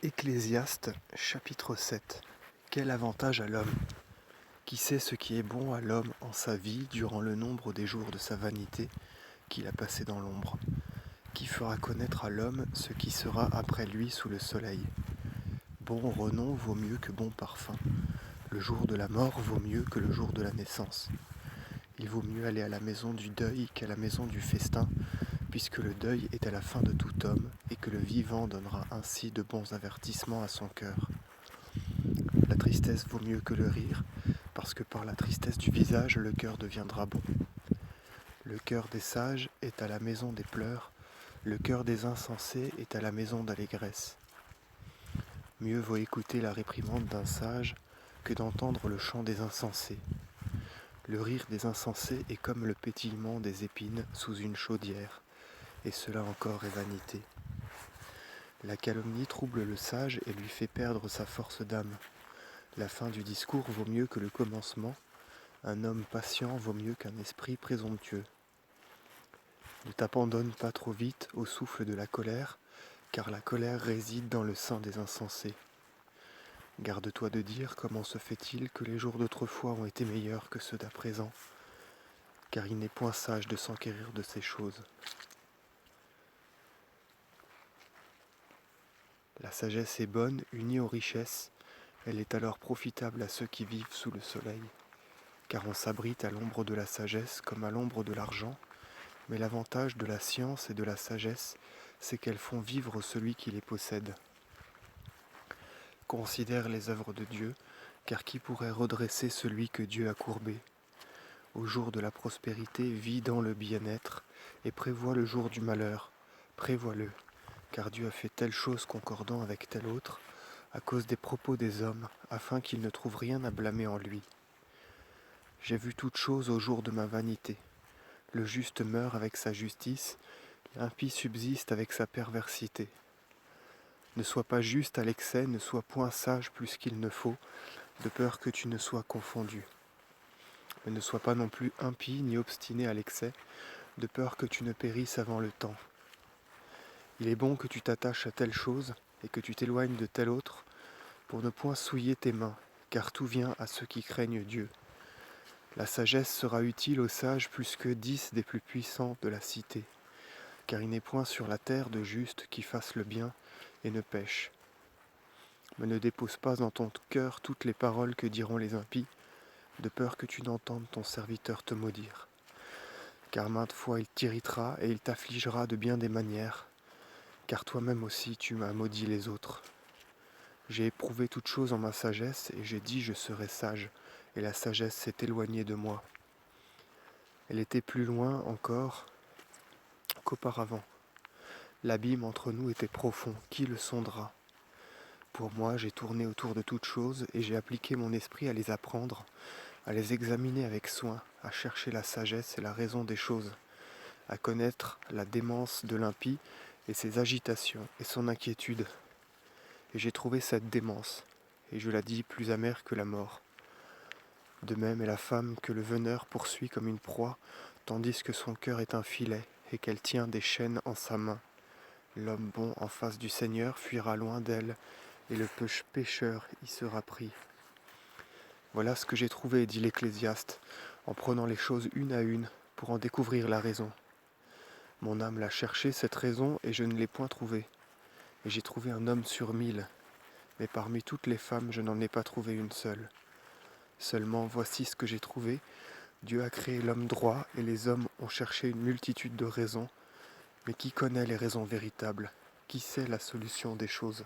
Ecclésiaste chapitre 7. Quel avantage à l'homme? Qui sait ce qui est bon à l'homme en sa vie durant le nombre des jours de sa vanité qu'il a passé dans l'ombre? Qui fera connaître à l'homme ce qui sera après lui sous le soleil? Bon renom vaut mieux que bon parfum. Le jour de la mort vaut mieux que le jour de la naissance. Il vaut mieux aller à la maison du deuil qu'à la maison du festin, puisque le deuil est à la fin de tout homme, et que le vivant donnera ainsi de bons avertissements à son cœur. La tristesse vaut mieux que le rire, parce que par la tristesse du visage le cœur deviendra bon. Le cœur des sages est à la maison des pleurs, le cœur des insensés est à la maison d'allégresse. Mieux vaut écouter la réprimande d'un sage que d'entendre le chant des insensés. Le rire des insensés est comme le pétillement des épines sous une chaudière, et cela encore est vanité. La calomnie trouble le sage et lui fait perdre sa force d'âme. La fin du discours vaut mieux que le commencement. Un homme patient vaut mieux qu'un esprit présomptueux. Ne t'abandonne pas trop vite au souffle de la colère, car la colère réside dans le sein des insensés. Garde-toi de dire comment se fait-il que les jours d'autrefois ont été meilleurs que ceux d'à présent, car il n'est point sage de s'enquérir de ces choses. La sagesse est bonne, unie aux richesses, elle est alors profitable à ceux qui vivent sous le soleil, car on s'abrite à l'ombre de la sagesse comme à l'ombre de l'argent, mais l'avantage de la science et de la sagesse, c'est qu'elles font vivre celui qui les possède. Considère les œuvres de Dieu, car qui pourrait redresser celui que Dieu a courbé? Au jour de la prospérité, vis dans le bien-être, et prévois le jour du malheur. Prévois-le, car Dieu a fait telle chose concordant avec telle autre, à cause des propos des hommes, afin qu'ils ne trouvent rien à blâmer en lui. J'ai vu toute chose au jour de ma vanité. Le juste meurt avec sa justice, l'impie subsiste avec sa perversité. Ne sois pas juste à l'excès, ne sois point sage plus qu'il ne faut, de peur que tu ne sois confondu. Mais ne sois pas non plus impie ni obstiné à l'excès, de peur que tu ne périsses avant le temps. Il est bon que tu t'attaches à telle chose et que tu t'éloignes de telle autre, pour ne point souiller tes mains, car tout vient à ceux qui craignent Dieu. La sagesse sera utile aux sages plus que 10 des plus puissants de la cité, car il n'est point sur la terre de juste qui fasse le bien et ne pêche. Mais ne dépose pas dans ton cœur toutes les paroles que diront les impies, de peur que tu n'entendes ton serviteur te maudire. Car maintes fois il t'irritera et il t'affligera de bien des manières, car toi-même aussi tu m'as maudit les autres. J'ai éprouvé toutes choses en ma sagesse, et j'ai dit je serai sage, et la sagesse s'est éloignée de moi. Elle était plus loin encore qu'auparavant. L'abîme entre nous était profond, qui le sondera? Pour moi, j'ai tourné autour de toutes choses, et j'ai appliqué mon esprit à les apprendre, à les examiner avec soin, à chercher la sagesse et la raison des choses, à connaître la démence de l'impie et ses agitations et son inquiétude. Et j'ai trouvé cette démence, et je la dis plus amère que la mort. De même est la femme que le veneur poursuit comme une proie, tandis que son cœur est un filet, et qu'elle tient des chaînes en sa main. L'homme bon en face du Seigneur fuira loin d'elle, et le pécheur y sera pris. Voilà ce que j'ai trouvé, dit l'Ecclésiaste, en prenant les choses une à une, pour en découvrir la raison. Mon âme l'a cherchée, cette raison, et je ne l'ai point trouvée. Et j'ai trouvé un homme sur 1000, mais parmi toutes les femmes, je n'en ai pas trouvé une seule. Seulement, voici ce que j'ai trouvé. Dieu a créé l'homme droit, et les hommes ont cherché une multitude de raisons. Mais qui connaît les raisons véritables? Qui sait la solution des choses?